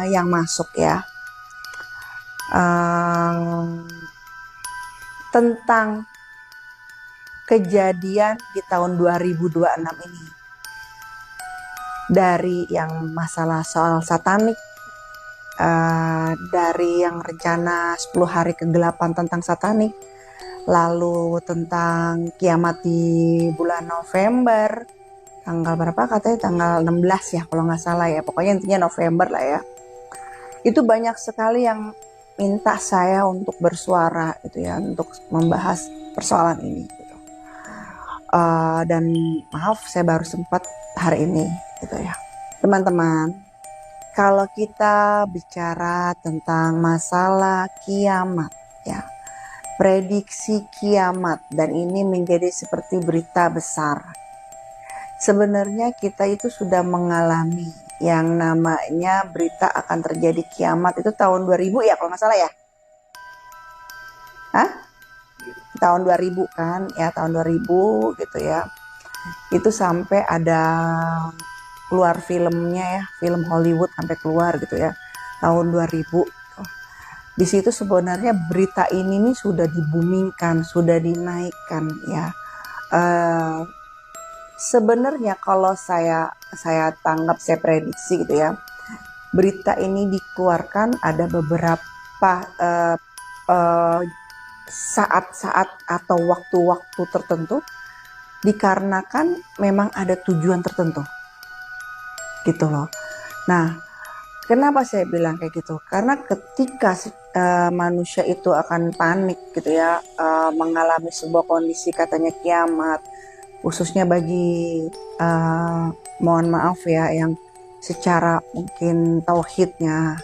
yang masuk ya, tentang kejadian di tahun 2026 ini. Dari yang masalah soal satanik, dari yang rencana 10 hari kegelapan tentang satanik, lalu tentang kiamat di bulan November, tanggal berapa katanya, tanggal 16 ya kalau nggak salah ya, pokoknya intinya November lah ya. Itu banyak sekali yang minta saya untuk bersuara gitu ya, untuk membahas persoalan ini gitu. Dan maaf saya baru sempat hari ini gitu ya. Teman-teman, kalau kita bicara tentang masalah kiamat ya, prediksi kiamat, dan ini menjadi seperti berita besar. Sebenarnya kita itu sudah mengalami yang namanya berita akan terjadi kiamat itu tahun 2000 ya kalau nggak salah ya. Hah? Tahun 2000 kan ya, tahun 2000 gitu ya. Itu sampai ada keluar filmnya ya, film Hollywood sampai keluar gitu ya, tahun 2000. Di situ sebenarnya berita ini nih sudah dibumingkan, sudah dinaikkan ya. Sebenarnya kalau saya tanggap, saya prediksi gitu ya, berita ini dikeluarkan ada beberapa saat-saat atau waktu-waktu tertentu, dikarenakan memang ada tujuan tertentu gitu loh. Nah, kenapa saya bilang kayak gitu? Karena ketika manusia itu akan panik gitu ya, mengalami sebuah kondisi katanya kiamat, khususnya bagi mohon maaf ya yang secara mungkin tauhidnya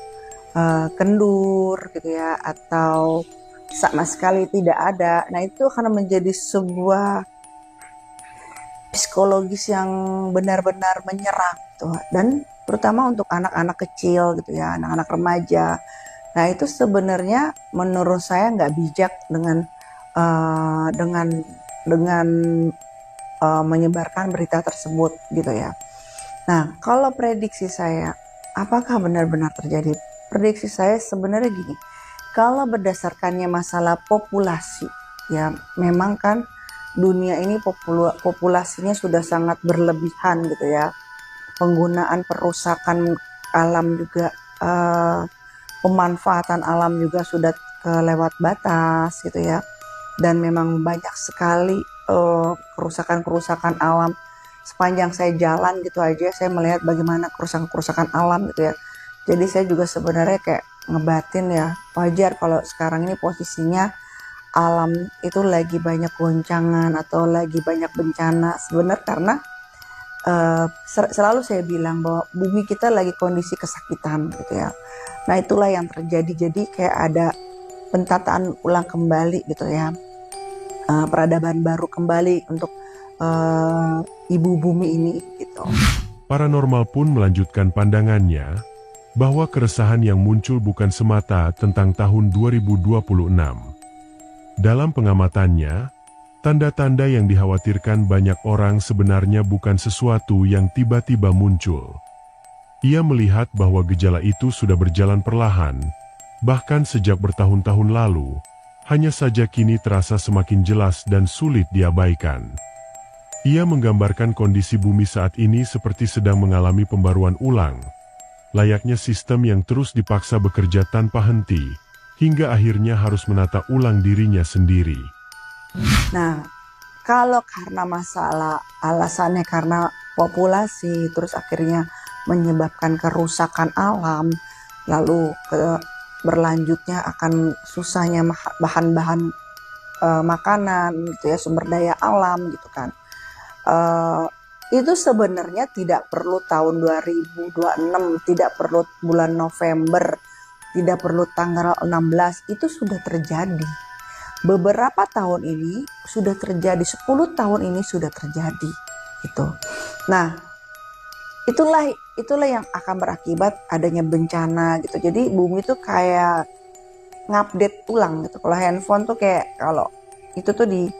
kendur gitu ya, atau sama sekali tidak ada. Nah, itu akan menjadi sebuah psikologis yang benar-benar menyerang gitu. Dan terutama untuk anak-anak kecil gitu ya, anak-anak remaja. Nah, itu sebenarnya menurut saya nggak bijak dengan menyebarkan berita tersebut gitu ya. Nah, kalau prediksi saya, apakah benar-benar terjadi? Prediksi saya sebenarnya gini, kalau berdasarkannya masalah populasi, ya memang kan dunia ini populasinya sudah sangat berlebihan gitu ya. Penggunaan perusakan alam juga, pemanfaatan alam juga sudah kelewat batas gitu ya. Dan memang banyak sekali kerusakan-kerusakan alam. Sepanjang saya jalan gitu aja, saya melihat bagaimana kerusakan-kerusakan alam gitu ya. Jadi saya juga sebenarnya kayak ngebatin ya, wajar kalau sekarang ini posisinya alam itu lagi banyak goncangan atau lagi banyak bencana. Sebenarnya karena selalu saya bilang bahwa bumi kita lagi kondisi kesakitan gitu ya. Nah, itulah yang terjadi. Jadi kayak ada pentataan ulang kembali gitu ya, peradaban baru kembali untuk ibu bumi ini gitu. Paranormal pun melanjutkan pandangannya bahwa keresahan yang muncul bukan semata tentang tahun 2026. Dalam pengamatannya, tanda-tanda yang dikhawatirkan banyak orang sebenarnya bukan sesuatu yang tiba-tiba muncul. Ia melihat bahwa gejala itu sudah berjalan perlahan, bahkan sejak bertahun-tahun lalu, hanya saja kini terasa semakin jelas dan sulit diabaikan. Ia menggambarkan kondisi bumi saat ini seperti sedang mengalami pembaruan ulang, layaknya sistem yang terus dipaksa bekerja tanpa henti, hingga akhirnya harus menata ulang dirinya sendiri. Nah, kalau karena masalah alasannya karena populasi, terus akhirnya menyebabkan kerusakan alam, lalu berlanjutnya akan susahnya bahan-bahan makanan gitu ya, sumber daya alam gitu kan. Itu sebenarnya tidak perlu tahun 2026, tidak perlu bulan November, tidak perlu tanggal 16, itu sudah terjadi. Beberapa tahun ini sudah terjadi, 10 tahun ini sudah terjadi gitu. Nah, itulah yang akan berakibat adanya bencana gitu. Jadi bumi itu kayak ngupdate ulang gitu. Kalau handphone tuh kayak, kalau itu tuh di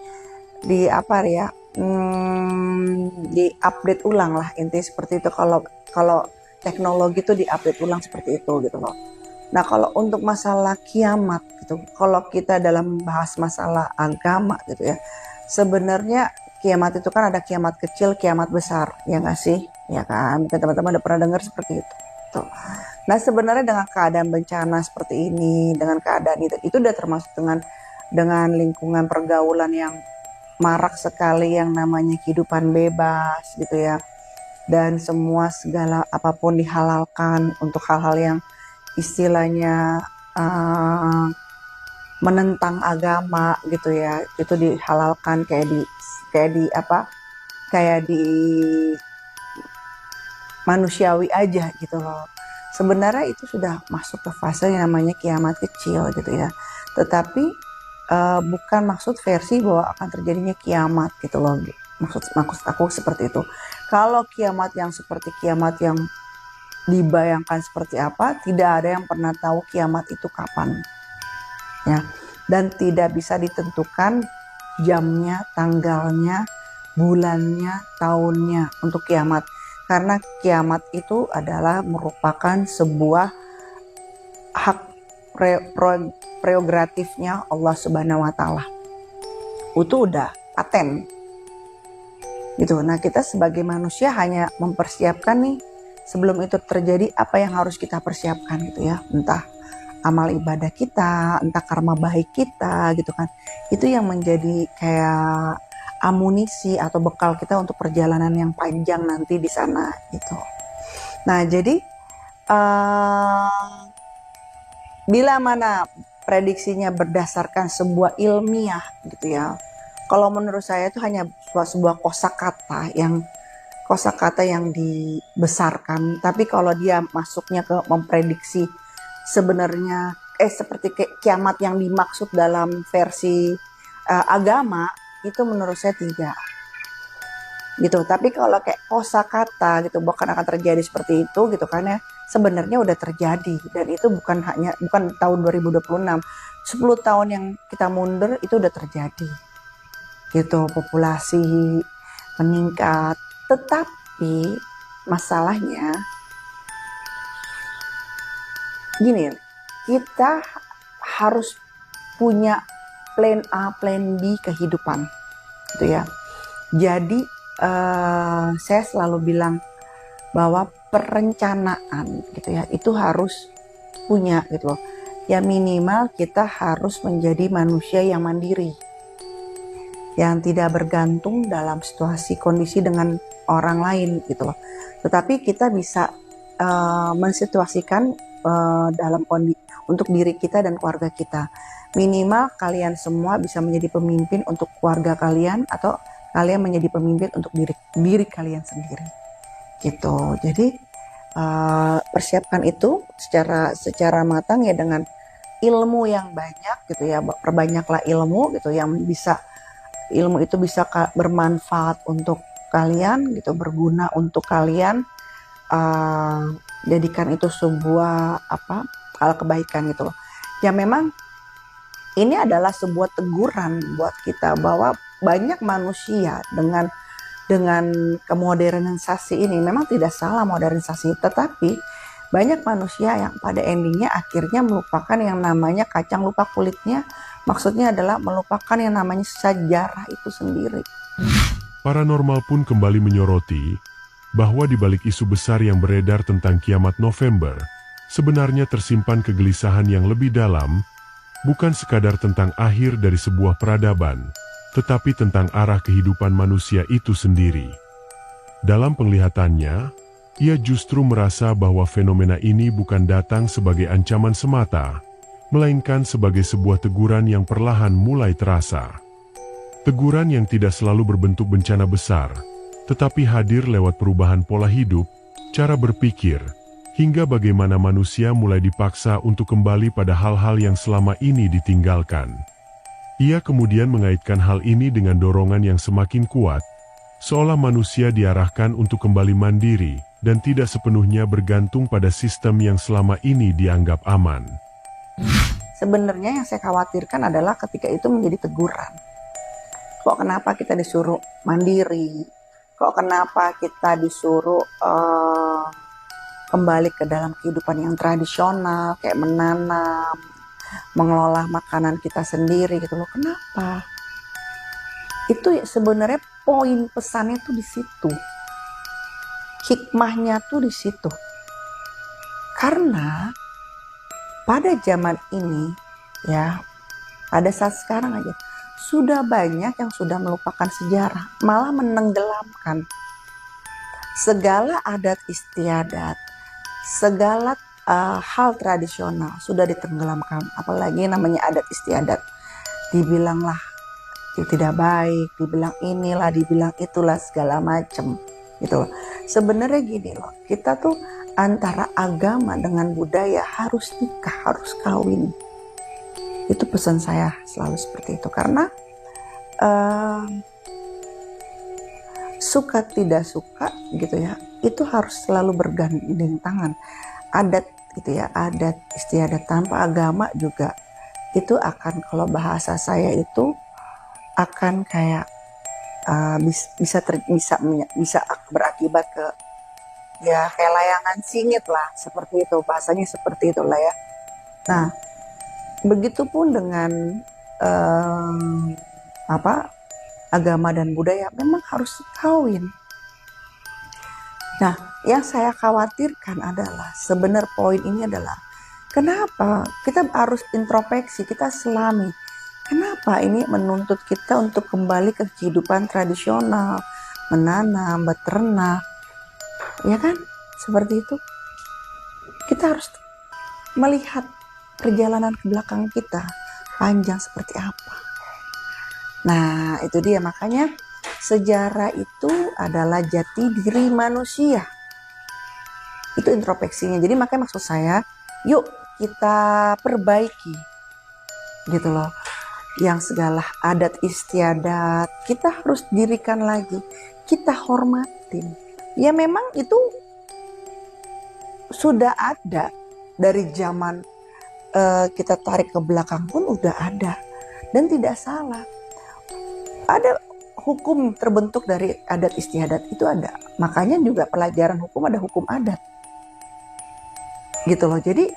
apa ya, di update ulang lah, intinya seperti itu. Kalau teknologi itu diupdate ulang seperti itu gitu loh. Nah kalau untuk masalah kiamat gitu, kalau kita dalam bahas masalah agama gitu ya, sebenarnya kiamat itu kan ada kiamat kecil, kiamat besar, ya nggak sih? Ya kan, mungkin teman-teman udah pernah dengar seperti itu. Tuh. Nah sebenarnya dengan keadaan bencana seperti ini, dengan keadaan itu udah termasuk dengan lingkungan pergaulan yang marak sekali yang namanya kehidupan bebas gitu ya. Dan semua segala apapun dihalalkan untuk hal-hal yang istilahnya menentang agama gitu ya, itu dihalalkan kayak di manusiawi aja gitu loh. Sebenarnya itu sudah masuk ke fase yang namanya kiamat kecil gitu ya. Tetapi bukan maksud versi bahwa akan terjadinya kiamat gitu loh. Maksud aku seperti itu. Kalau kiamat yang seperti kiamat yang dibayangkan seperti apa, tidak ada yang pernah tahu kiamat itu kapan. Ya. Dan tidak bisa ditentukan jamnya, tanggalnya, bulannya, tahunnya untuk kiamat. Karena kiamat itu adalah merupakan sebuah hak prerogatifnya Allah Subhanahu wa taala. Itu udah paten. Gitu. Nah, kita sebagai manusia hanya mempersiapkan nih sebelum itu terjadi apa yang harus kita persiapkan gitu ya. Entah amal ibadah kita, entah karma baik kita gitu kan. Itu yang menjadi kayak amunisi atau bekal kita untuk perjalanan yang panjang nanti di sana gitu. Nah jadi bila mana prediksinya berdasarkan sebuah ilmiah gitu ya. Kalau menurut saya itu hanya sebuah kosakata yang dibesarkan. Tapi kalau dia masuknya ke memprediksi sebenarnya seperti kiamat yang dimaksud dalam versi agama, itu menurut saya tidak gitu. Tapi kalau kayak kosakata gitu bahkan akan terjadi seperti itu gitu kan ya, sebenarnya udah terjadi dan itu bukan tahun 2026, 10 tahun yang kita mundur itu udah terjadi gitu. Populasi meningkat, tetapi masalahnya gini, kita harus punya plan A, plan B kehidupan, gitu ya. Jadi saya selalu bilang bahwa perencanaan, gitu ya, itu harus punya, gitu loh. Ya minimal kita harus menjadi manusia yang mandiri, yang tidak bergantung dalam situasi kondisi dengan orang lain, gitu loh. Tetapi kita bisa mensituasikan dalam kondisi untuk diri kita dan keluarga kita. Minimal kalian semua bisa menjadi pemimpin untuk keluarga kalian atau kalian menjadi pemimpin untuk diri kalian sendiri gitu. Jadi persiapkan itu secara matang ya dengan ilmu yang banyak gitu ya. Perbanyaklah ilmu gitu yang ilmu itu bisa bermanfaat untuk kalian gitu, berguna untuk kalian. Jadikan itu sebuah hal kebaikan gitu loh. Ya memang ini adalah sebuah teguran buat kita bahwa banyak manusia dengan kemodernisasi ini, memang tidak salah modernisasi, tetapi banyak manusia yang pada endingnya akhirnya melupakan yang namanya kacang lupa kulitnya. Maksudnya adalah melupakan yang namanya sejarah itu sendiri. Paranormal pun kembali menyoroti bahwa di balik isu besar yang beredar tentang kiamat November, sebenarnya tersimpan kegelisahan yang lebih dalam, bukan sekadar tentang akhir dari sebuah peradaban, tetapi tentang arah kehidupan manusia itu sendiri. Dalam penglihatannya, ia justru merasa bahwa fenomena ini bukan datang sebagai ancaman semata, melainkan sebagai sebuah teguran yang perlahan mulai terasa. Teguran yang tidak selalu berbentuk bencana besar, tetapi hadir lewat perubahan pola hidup, cara berpikir, hingga bagaimana manusia mulai dipaksa untuk kembali pada hal-hal yang selama ini ditinggalkan. Ia kemudian mengaitkan hal ini dengan dorongan yang semakin kuat, seolah manusia diarahkan untuk kembali mandiri dan tidak sepenuhnya bergantung pada sistem yang selama ini dianggap aman. Sebenarnya yang saya khawatirkan adalah ketika itu menjadi teguran. Kok kenapa kita disuruh mandiri? Kok kenapa kita disuruh kembali ke dalam kehidupan yang tradisional, kayak menanam, mengelola makanan kita sendiri gitu loh. Kenapa? Itu sebenarnya poin pesannya tuh di situ. Hikmahnya tuh di situ. Karena pada zaman ini ya, pada saat sekarang aja sudah banyak yang sudah melupakan sejarah, malah menenggelamkan segala adat istiadat, segala hal tradisional sudah ditenggelamkan. Apalagi namanya adat istiadat, dibilanglah itu tidak baik, dibilang inilah, dibilang itulah, segala macam gitu loh. Sebenarnya gini loh, kita tuh antara agama dengan budaya harus nikah, harus kawin. Itu pesan saya selalu seperti itu, karena suka tidak suka gitu ya, itu harus selalu bergandeng tangan. Adat gitu ya, adat istiadat tanpa agama juga itu akan, kalau bahasa saya itu akan kayak bisa berakibat ke ya kayak layangan singit lah, seperti itu, bahasanya seperti itulah ya. Nah, begitupun dengan agama dan budaya memang harus kawin. Nah, yang saya khawatirkan adalah sebenarnya poin ini adalah kenapa kita harus introspeksi, kita selami. Kenapa ini menuntut kita untuk kembali ke kehidupan tradisional, menanam, beternak, ya kan? Seperti itu. Kita harus melihat perjalanan ke belakang kita panjang seperti apa. Nah, itu dia, makanya sejarah itu adalah jati diri manusia. Itu introspeksinya. Jadi makanya maksud saya, yuk kita perbaiki gitu loh. Yang segala adat istiadat kita harus dirikan lagi, kita hormatin. Ya memang itu sudah ada dari zaman kita tarik ke belakang pun udah ada dan tidak salah. Ada hukum terbentuk dari adat istiadat, itu ada. Makanya juga pelajaran hukum ada hukum adat. Gitu loh. Jadi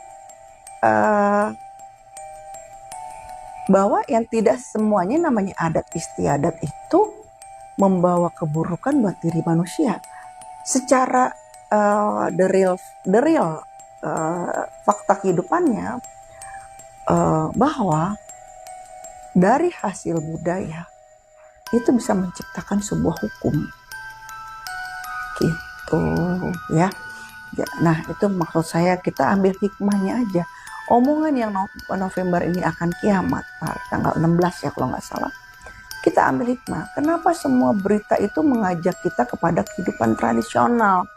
bahwa yang tidak semuanya namanya adat istiadat itu membawa keburukan buat diri manusia. Secara the real fakta kehidupannya bahwa dari hasil budaya itu bisa menciptakan sebuah hukum gitu ya. Nah, itu maksud saya, kita ambil hikmahnya aja. Omongan yang November ini akan kiamat tanggal 16 ya kalau nggak salah. Kita ambil hikmah. Kenapa semua berita itu mengajak kita kepada kehidupan tradisional?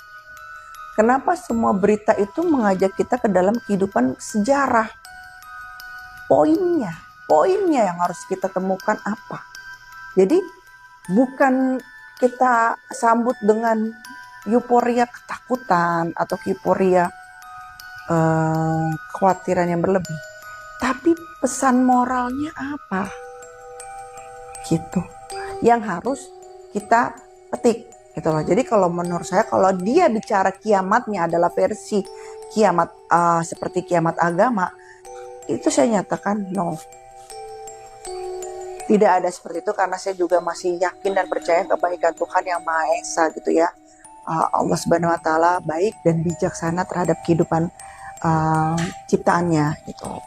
Kenapa semua berita itu mengajak kita ke dalam kehidupan sejarah? Poinnya yang harus kita temukan apa? Jadi bukan kita sambut dengan euforia ketakutan atau euforia kekhawatiran yang berlebih, tapi pesan moralnya apa gitu yang harus kita petik gitu loh. Jadi kalau menurut saya, kalau dia bicara kiamatnya adalah versi kiamat seperti kiamat agama, itu saya nyatakan no, tidak ada seperti itu, karena saya juga masih yakin dan percaya kebaikan Tuhan yang Maha Esa gitu ya. Allah Subhanahu wa taala baik dan bijaksana terhadap kehidupan ciptaannya gitu.